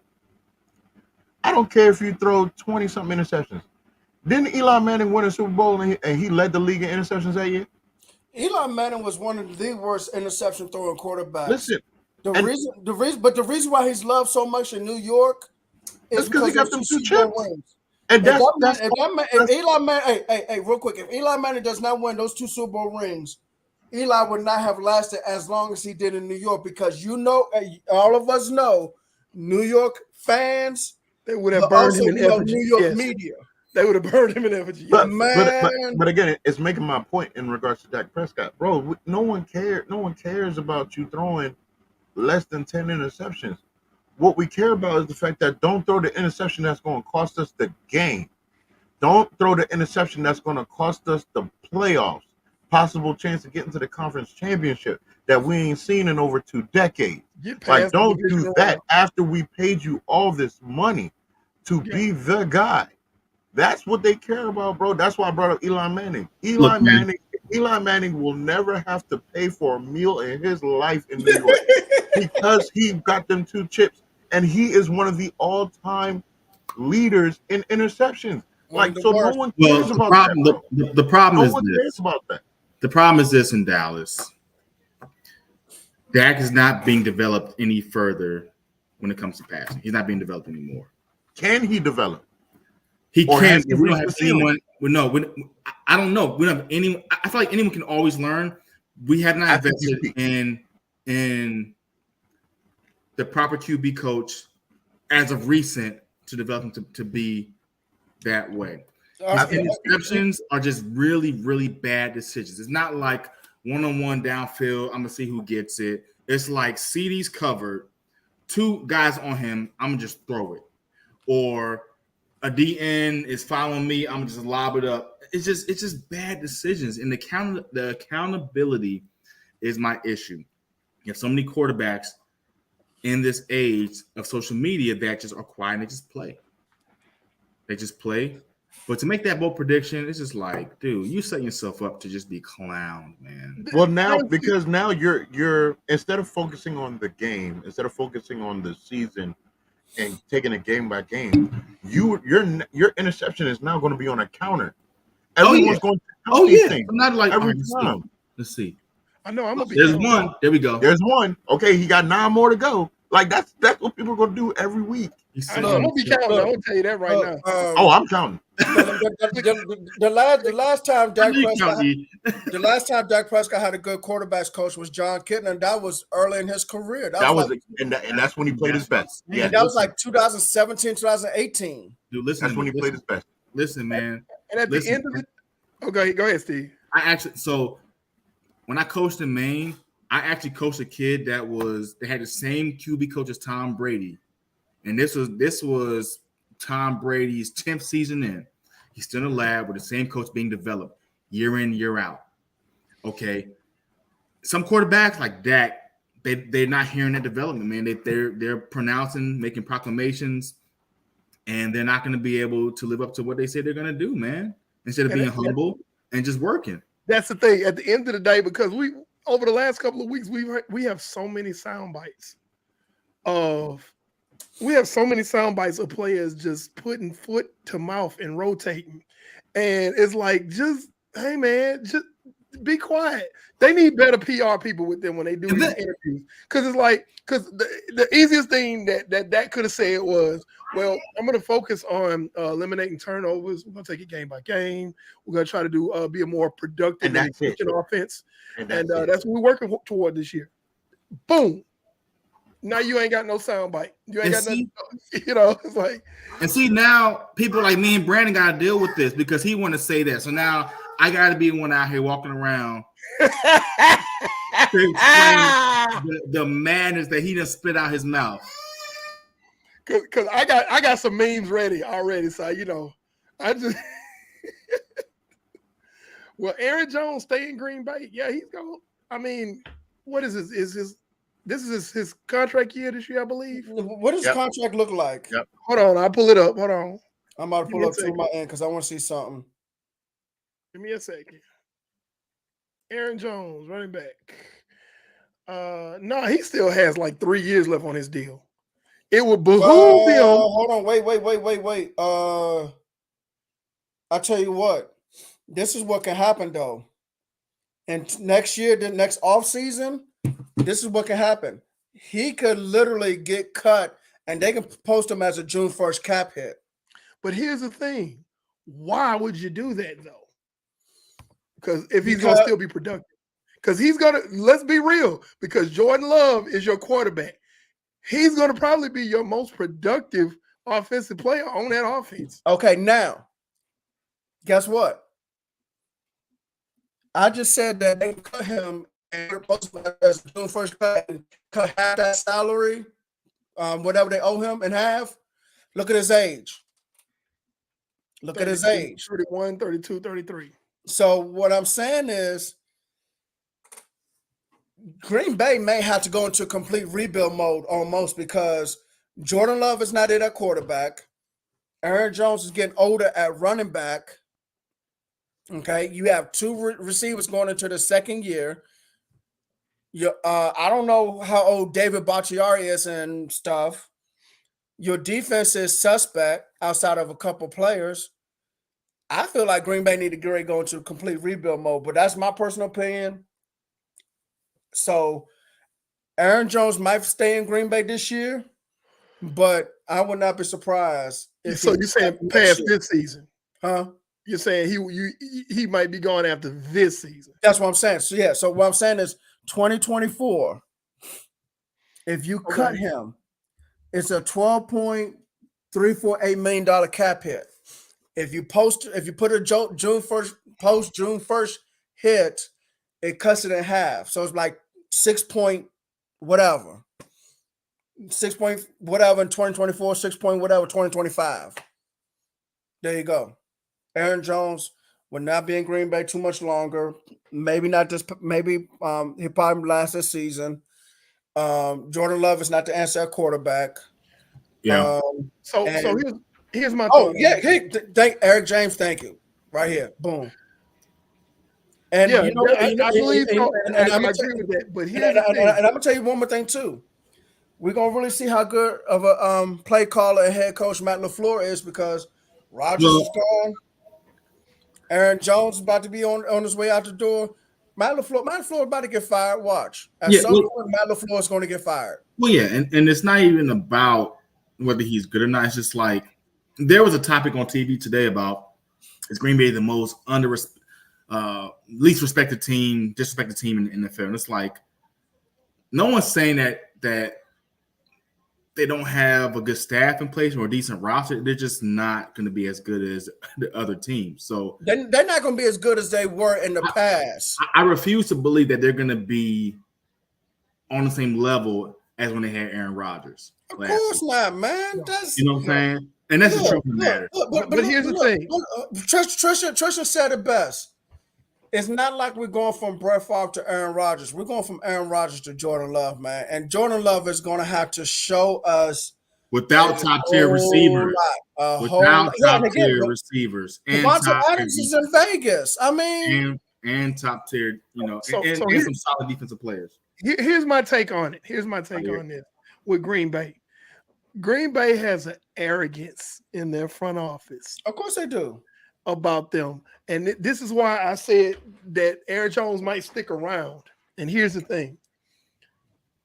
I don't care if you throw 20-something interceptions. Didn't Eli Manning win a Super Bowl and he led the league in interceptions that year? Eli Manning was one of the worst interception throwing quarterbacks. Listen, the reason why he's loved so much in New York is because he got them 2 chips. Rings. And if Eli Manning, hey, real quick, if Eli Manning does not win those 2 Super Bowl rings, Eli would not have lasted as long as he did in New York, because all of us know, New York fans, they would have burned him in effigy. New York media. They would have burned him in effigy. But again, it's making my point in regards to Dak Prescott, bro. No one cares about you throwing less than 10 interceptions. What we care about is the fact that don't throw the interception that's going to cost us the game. Don't throw the interception that's going to cost us the playoffs, possible chance to get into the conference championship that we ain't seen in over 2 decades. Like, don't do that after we paid you all this money to be the guy. That's what they care about, bro. That's why I brought up Eli Manning. Eli Manning will never have to pay for a meal in his life in New York because he got them 2 chips, and he is one of the all-time leaders in interceptions. Like, so no one cares about that. The problem is no one cares about that. The problem is this in Dallas. Dak is not being developed any further when it comes to passing. He's not being developed anymore. Can he develop? He can. We don't have anyone. I don't know. We don't have anyone. I feel like anyone can always learn. We have not invested in the proper QB coach as of recent to develop him to be that way. Interceptions are just really, really bad decisions. It's not like one-on-one downfield, I'm going to see who gets it. It's like CD's covered, 2 guys on him, I'm going to just throw it. Or a DN is following me, I'm going to just lob it up. It's just bad decisions. And the accountability is my issue. You have so many quarterbacks in this age of social media that just are quiet and they just play. They just play. But to make that bold prediction, it's just like, dude, you setting yourself up to just be clowned, man. Well, now you're instead of focusing on the game, instead of focusing on the season and taking it game by game, your interception is now going to be on a counter. Everyone's going to count these things. I'm not like every time. Let's see. I know I'm gonna be. There's one. There we go. There's one. Okay, he got 9 more to go. Like that's what people are gonna do every week. I'm gonna be counting. I'm gonna tell you that right now. I'm counting. The last time Dak Prescott had a good quarterbacks coach was John Kitna, and that was early in his career. And that's when he played his best. Yeah, that was like 2017, 2018. Dude, listen. That's when he played his best. Listen, man. And at the end of it, go ahead, Steve. When I coached in Maine, I actually coached a kid that had the same QB coach as Tom Brady. And this was Tom Brady's 10th season in. He's still in the lab with the same coach being developed year in, year out. Okay. Some quarterbacks like Dak, they're not hearing that development, man. They're pronouncing, making proclamations, and they're not going to be able to live up to what they say they're going to do, man. Instead of being humble and just working. That's the thing. At the end of the day, because over the last couple of weeks, we have so many sound bites of players just putting foot to mouth and rotating. And it's like, just, hey man, just be quiet. They need better PR people with them when they do these interviews. Because it's like, the easiest thing that could have said was, well, I'm going to focus on eliminating turnovers. We're going to take it game by game. We're going to try to do be a more productive and efficient offense. And that's what we're working toward this year. Boom. Now you ain't got no soundbite. You ain't got nothing. It's like. And see, now people like me and Brandon got to deal with this because he want to say that. So now I got to be one out here walking around to explain the madness that he just spit out his mouth. Because I got some memes ready already. So, I just. Well, Aaron Jones stay in Green Bay. Yeah, he's going. I mean, what is this? This is his contract year this year, I believe. What does his contract look like? Yep. Hold on, I'll pull it up. Hold on. I'm about to pull up to my end because I want to see something. Give me a second. Aaron Jones, running back. No, he still has like 3 years left on his deal. It would behoove him. Hold on, wait. I tell you what, this is what can happen though. And next year, the next off season, this is what can happen. He could literally get cut, and they can post him as a June 1st cap hit. But here's the thing: why would you do that though? Because if he's going to still be productive, because he's going to. Let's be real. Because Jordan Love is your quarterback. He's going to probably be your most productive offensive player on that offense. Okay, now, guess what? I just said that they cut him and post him as June 1st cut and cut half that salary, whatever they owe him in half. Look at his age. Look at his age. 31, 32, 33. So what I'm saying is Green Bay may have to go into complete rebuild mode almost because Jordan Love is not there at quarterback. Aaron Jones is getting older at running back. Okay, you have two receivers going into the second year. I don't know how old David Bakhtiari is and stuff. Your defense is suspect outside of a couple players. I feel like Green Bay need to go into complete rebuild mode, but that's my personal opinion. So Aaron Jones might stay in Green Bay this year, but I would not be surprised. So you're saying past this season? Huh? You're saying he might be going after this season? That's what I'm saying. So yeah. So what I'm saying is 2024. If you cut him, it's a $12.348 million cap hit. If you put a June 1st hit, it cuts it in half. So it's like 6 point whatever. 6 point whatever in 2024, 6 point whatever 2025. There you go. Aaron Jones will not be in Green Bay too much longer. Maybe not this. Maybe he'll probably last this season. Jordan Love is not the answer at quarterback. Yeah. So here's my. Oh yeah. Hey, thank Eric James. Thank you. Right here. Boom. And yeah, you know, I believe so. And I agree with that. But here's the thing. And I'm gonna tell you one more thing too. We're gonna really see how good of a play caller and head coach Matt LaFleur is because Rodgers is gone. Aaron Jones is about to be on his way out the door. Matt LaFleur about to get fired. Watch. At some point, Matt LaFleur is going to get fired. Well, yeah, and it's not even about whether he's good or not. It's just like there was a topic on TV today about is Green Bay the most least respected team, disrespected team in the NFL. And it's like no one's saying that they don't have a good staff in place or a decent roster. They're just not going to be as good as the other teams. So they're not going to be as good as they were in the past. I refuse to believe that they're going to be on the same level as when they had Aaron Rodgers. Of course not, man. That's, you know what I'm saying? And that's the truth of the matter. But here's the thing. Trisha said it best. It's not like we're going from Brett Favre to Aaron Rodgers. We're going from Aaron Rodgers to Jordan Love, man. And Jordan Love is going to have to show us without top-tier receivers. Without top-tier receivers. And Devontae Adams is in Vegas. I mean, and top-tier, and some solid defensive players. Here's my take on it. Here's my take on this with Green Bay. Green Bay has an arrogance in their front office. Of course they do. About them. And this is why I said that Aaron Jones might stick around. And here's the thing.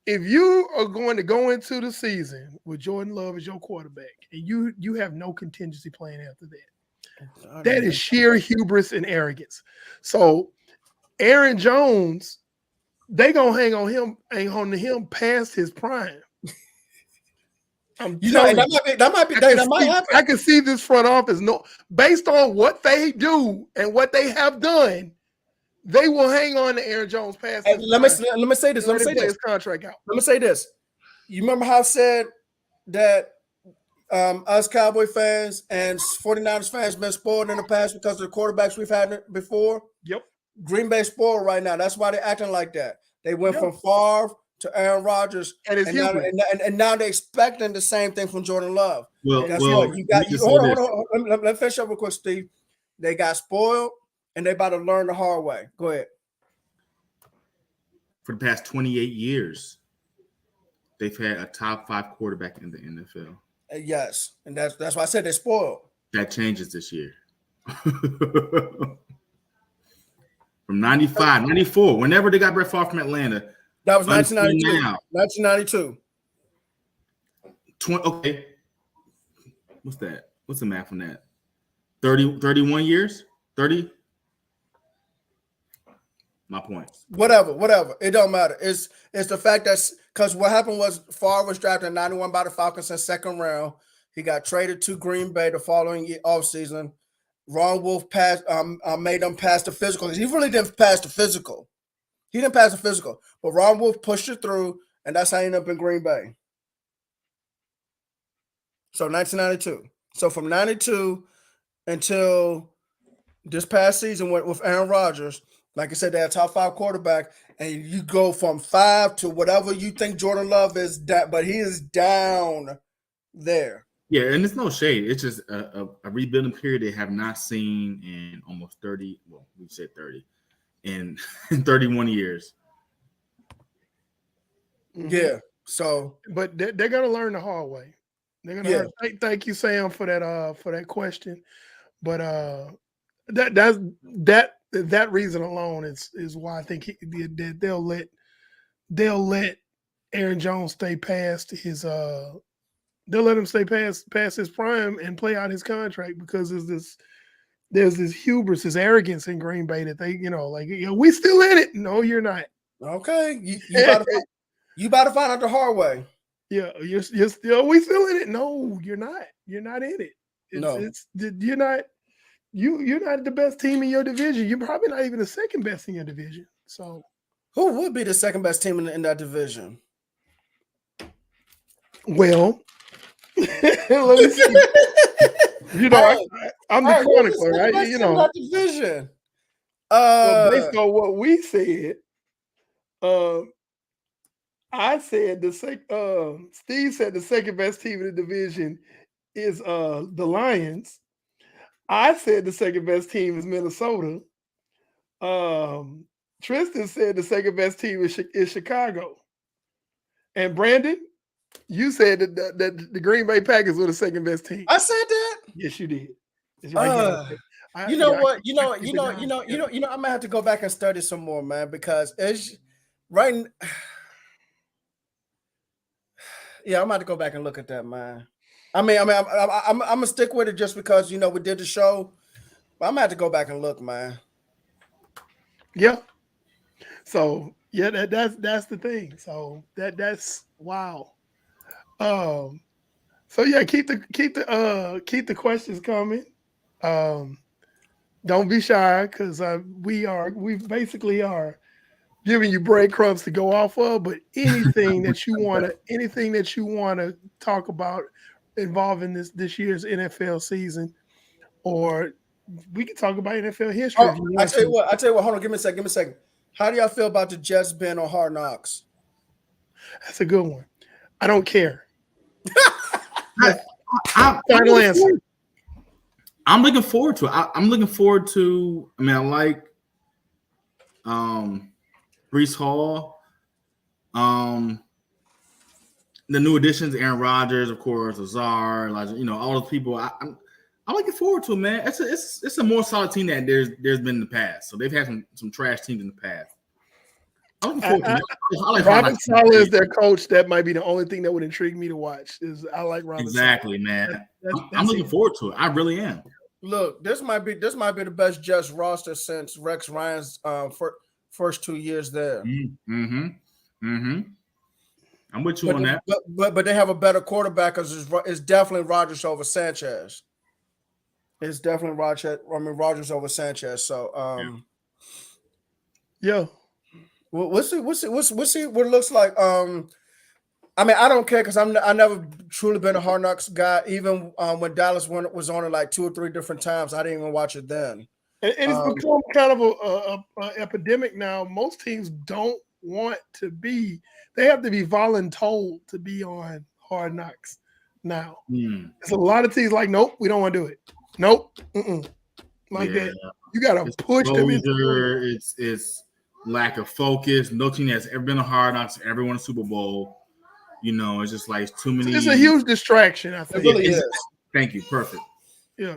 If you are going to go into the season with Jordan Love as your quarterback and you have no contingency plan after that, that is sheer hubris and arrogance. So Aaron Jones, they gonna hang on him past his prime. That might happen. I can see this front office. Based on what they do and what they have done, they will hang on to Aaron Jones past. Let me say this. Let me say this. His contract out. Let me say this. You remember how I said that us Cowboy fans and 49ers fans been spoiled in the past because of the quarterbacks we've had before? Yep. Green Bay spoiled right now. That's why they're acting like that. They went from Favre to Aaron Rodgers, and now they're expecting the same thing from Jordan Love. Hold on. Let me finish up real quick, Steve. They got spoiled, and they about to learn the hard way. Go ahead. For the past 28 years, they've had a top 5 quarterback in the NFL. Yes, and that's why I said they're spoiled. That changes this year. From 95, 94, whenever they got Brett Favre from Atlanta. That was 1992. 1992. Okay. What's that? What's the math on that? 31 years? 30? My point. Whatever. It don't matter. It's the fact that because what happened was Favre was drafted in 91 by the Falcons in second round. He got traded to Green Bay the following offseason. Ron Wolf made him pass the physical. He really didn't pass the physical. He didn't pass the physical, but Ron Wolf pushed it through, and that's how he ended up in Green Bay. So 1992. So from 92 until this past season with Aaron Rodgers, like I said, they're a top 5 quarterback, and you go from 5 to whatever you think Jordan Love is, but he is down there. Yeah, and it's no shade. It's just a rebuilding period they have not seen in almost 30. Well, we said 30 in 31 years. Yeah. So, but they're gonna learn the hard way. They're gonna learn. Thank you, Sam, for that question. But that reason alone is why I think they'll let Aaron Jones stay past his they'll let him stay past his prime and play out his contract, because there's this hubris, this arrogance in Green Bay that they, we still in it. No, you're not. Okay. You about to find out the hard way. Yeah, you're still, we still in it. No, you're not. You're not in it. You're not the best team in your division. You're probably not even the second best in your division. So who would be the second best team in that division? Well, let me see. I'm the chronicler, right? That division. So based on what we said, I said Steve said the second best team in the division is the Lions. I said the second best team is Minnesota. Tristan said the second best team is Chicago. And Brandon, you said that the Green Bay Packers were the second best team. I said that? Yes, you did. You know what? I'm gonna have to go back and study some more, man, because I'm about to go back and look at that, man. I'm gonna stick with it just because we did the show, but I'm gonna have to go back and look, man. Yeah. So that's the thing. So that's wow. So yeah, keep the questions coming. Don't be shy, because we basically are giving you breadcrumbs to go off of. But anything that you want to talk about involving this year's NFL season, or we can talk about NFL history. I tell you what. Hold on, give me a second. How do y'all feel about the Jets being on Hard Knocks? That's a good one. I don't care. Final answer. I'm looking forward to it. I'm looking forward to. I mean, I like Breece Hall, the new additions, Aaron Rodgers, of course, Lazard, Elijah, all those people. I'm looking forward to it, man. It's a more solid team than there's been in the past. So they've had some trash teams in the past. I'm looking forward to it. Robert Saleh is their coach. That might be the only thing that would intrigue me to watch. I like Robert. Exactly, man. I'm looking forward to it. I really am. Look, this might be the best Jets roster since Rex Ryan's first 2 years there. Mm-hmm. Mm-hmm. I'm with you on that. But they have a better quarterback, because it's definitely Rodgers over Sanchez. It's definitely Rodgers over Sanchez. So yeah. We'll see what it looks like. I don't care, because I never truly been a Hard Knocks guy. Even when Dallas was on it like 2 or 3 different times, I didn't even watch it then. And it's become kind of a epidemic now. Most teams don't want to be. They have to be voluntold to be on Hard Knocks now. There's a lot of teams like, nope, we don't want to do it. Nope, that. You got to push them into it. It's lack of focus. No team has ever been a Hard Knocks, ever won a Super Bowl. It's just like too many. It's a huge distraction, I think. It really is. Thank you. Perfect. Yeah.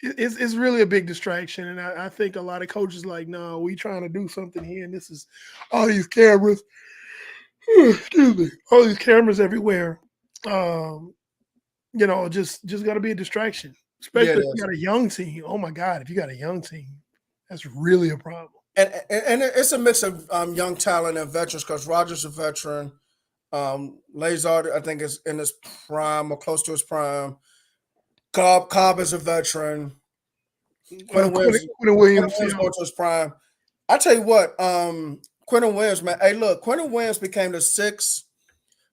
it's really a big distraction, and I think a lot of coaches like, no, we trying to do something here, and this is all these cameras. Excuse me, all these cameras everywhere. Just got to be a distraction, especially if you got a young team. Oh my God, if you got a young team, that's really a problem. And it's a mix of young talent and veterans, because Rodgers a veteran. Lazard, I think, is in his prime or close to his prime. Cobb is a veteran. Quentin Williams going to his prime. I tell you what, Quentin Williams, man. Hey, look, Quentin Williams became the 6th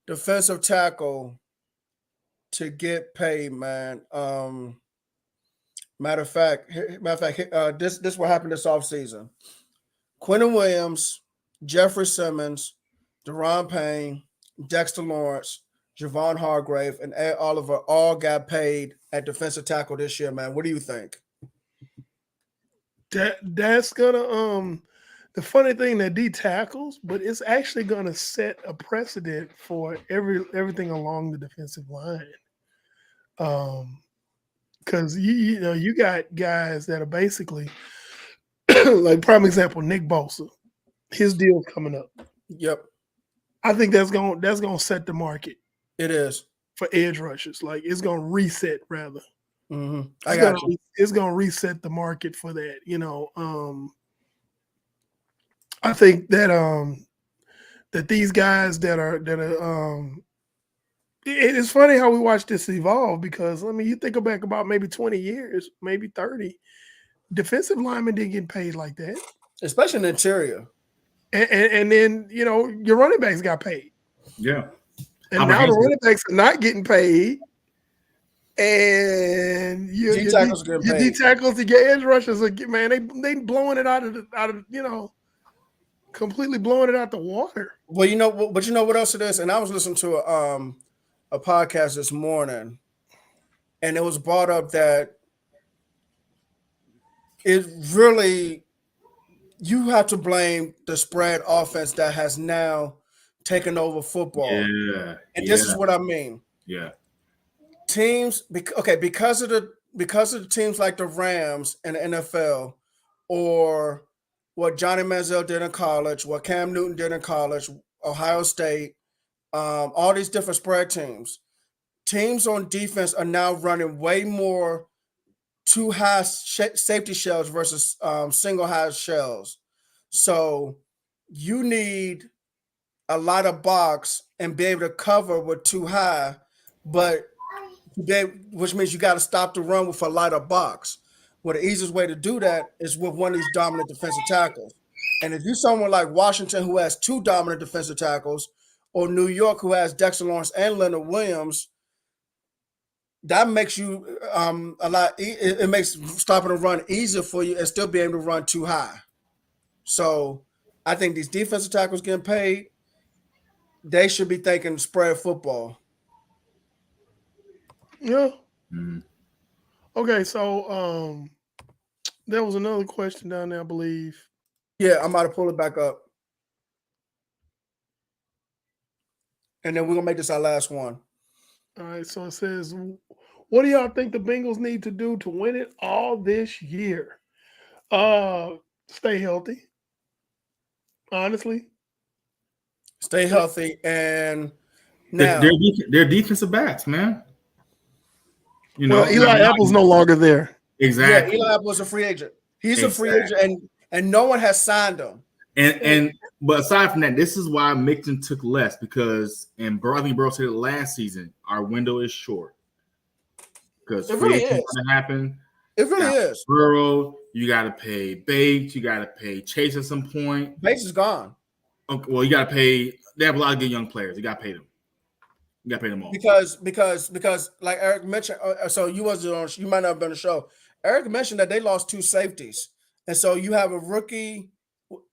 defensive tackle to get paid, man. Matter of fact, this what happened this offseason. Quentin Williams, Jeffrey Simmons, Deron Payne, Dexter Lawrence, Javon Hargrave, and Ed Oliver all got paid at defensive tackle this year, man. What do you think? That's gonna the funny thing, that D tackles, but it's actually gonna set a precedent for everything along the defensive line. Because you got guys that are basically like prime example, Nick Bosa, his deal's coming up. Yep. I think that's gonna set the market. It is for edge rushers. Like, it's gonna reset rather. Mm-hmm. It's gonna reset the market for that. I think that that these guys that are it's funny how we watch this evolve, because I mean, you think back about maybe 20 years, maybe 30, defensive linemen didn't get paid like that, especially in the interior. And then your running backs got paid. Yeah. And now the running backs are not getting paid, and your D tackles and your edge rushers are, man, they blowing it out of completely blowing it out the water. Well, but you know what else it is? And I was listening to a podcast this morning, and it was brought up that it really, you have to blame the spread offense that has now taken over football. Yeah. And this is what I mean. Yeah. Teams, because of the teams like the Rams and the NFL, or what Johnny Manziel did in college, what Cam Newton did in college, Ohio State, all these different spread teams on defense are now running way more two high safety shells versus single high shells. So you need a lot of box and be able to cover with too high, which means you got to stop the run with a lighter box. Well, the easiest way to do that is with one of these dominant defensive tackles. And if you're someone like Washington, who has 2 dominant defensive tackles, or New York, who has Dexter Lawrence and Leonard Williams, that makes you it makes stopping the run easier for you and still be able to run too high. So I think these defensive tackles getting paid, they should be thinking spread football. Yeah. Mm-hmm. Okay, so there was another question down there, I believe. Yeah, I'm about to pull it back up. And then we're going to make this our last one. All right, so it says, what do y'all think the Bengals need to do to win it all this year? Stay healthy. Honestly. Stay healthy, and now they're defensive backs, man. Eli Apple's no longer there. Exactly. Yeah, Eli Apple's a free agent. He's a free agent, and no one has signed him. But aside from that, this is why Mixon took less, because, and I think Burrow said it last season, our window is short. Because it really is going to happen. It really is. Burrow, you got to pay Bates, you got to pay Chase at some point. Bates is gone. Okay, well, you got to pay. They have a lot of good young players. You got to pay them. You got to pay them all. Because like Eric mentioned, so you might not have been on the show. Eric mentioned that they lost 2 safeties, and so you have a rookie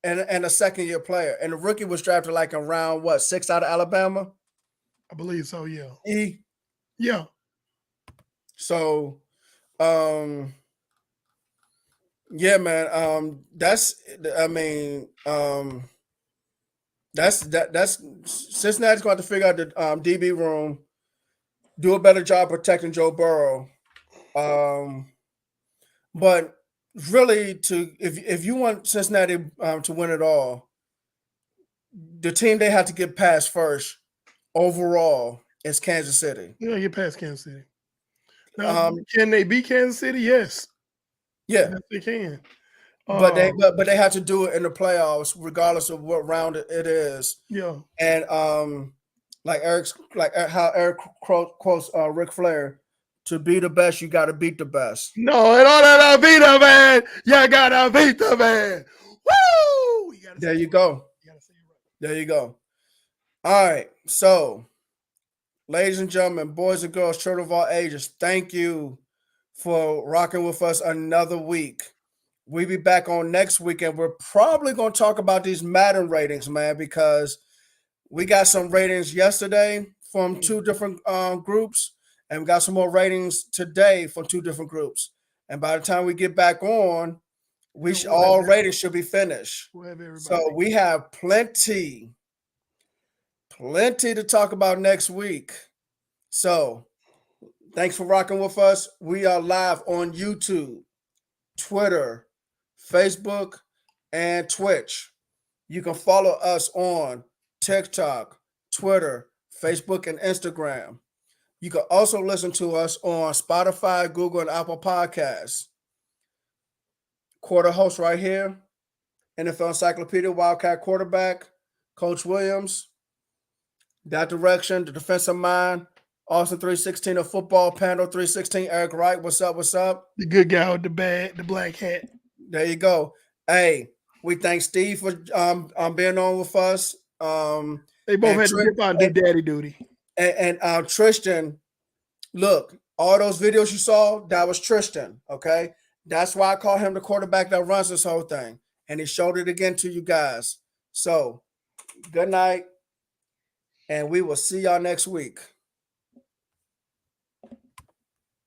and a second-year player, and the rookie was drafted like in round 6 out of Alabama. I believe so. Yeah. Yeah. So, yeah, man. That's Cincinnati's going to figure out the DB room, do a better job protecting Joe Burrow. But really, if you want Cincinnati to win it all, the team they have to get past first overall is Kansas City. Yeah, get past Kansas City. Now, can they beat Kansas City? Yes. Yeah, yes, they can. But they have to do it in the playoffs, regardless of what round it is. Yeah. And how Eric quotes Ric Flair, to be the best, you got to beat the best. No, in order to beat the man, you gotta beat the man. Woo! There you go. There you go. All right. So, ladies and gentlemen, boys and girls, children of all ages, thank you for rocking with us another week. We'll be back on next week, and we're probably going to talk about these Madden ratings, man, because we got some ratings yesterday from 2 different groups, and we got some more ratings today from 2 different groups. And by the time we get back on, all ratings should be finished. So we have plenty to talk about next week. So thanks for rocking with us. We are live on YouTube, Twitter, Facebook, and Twitch. You can follow us on TikTok, Twitter, Facebook, and Instagram. You can also listen to us on Spotify, Google, and Apple Podcasts. Quarter host right here, NFL Encyclopedia, Wildcat quarterback, Coach Williams. That direction, the defensive mind, Austin 316 of football, Pando 316, Eric Wright. What's up? What's up? The good guy with the black hat. There you go. Hey, we thank Steve for being on with us. They both had to dip out and do daddy duty. And Tristan, look, all those videos you saw, that was Tristan, okay? That's why I call him the quarterback that runs this whole thing. And he showed it again to you guys. So, good night, and we will see y'all next week.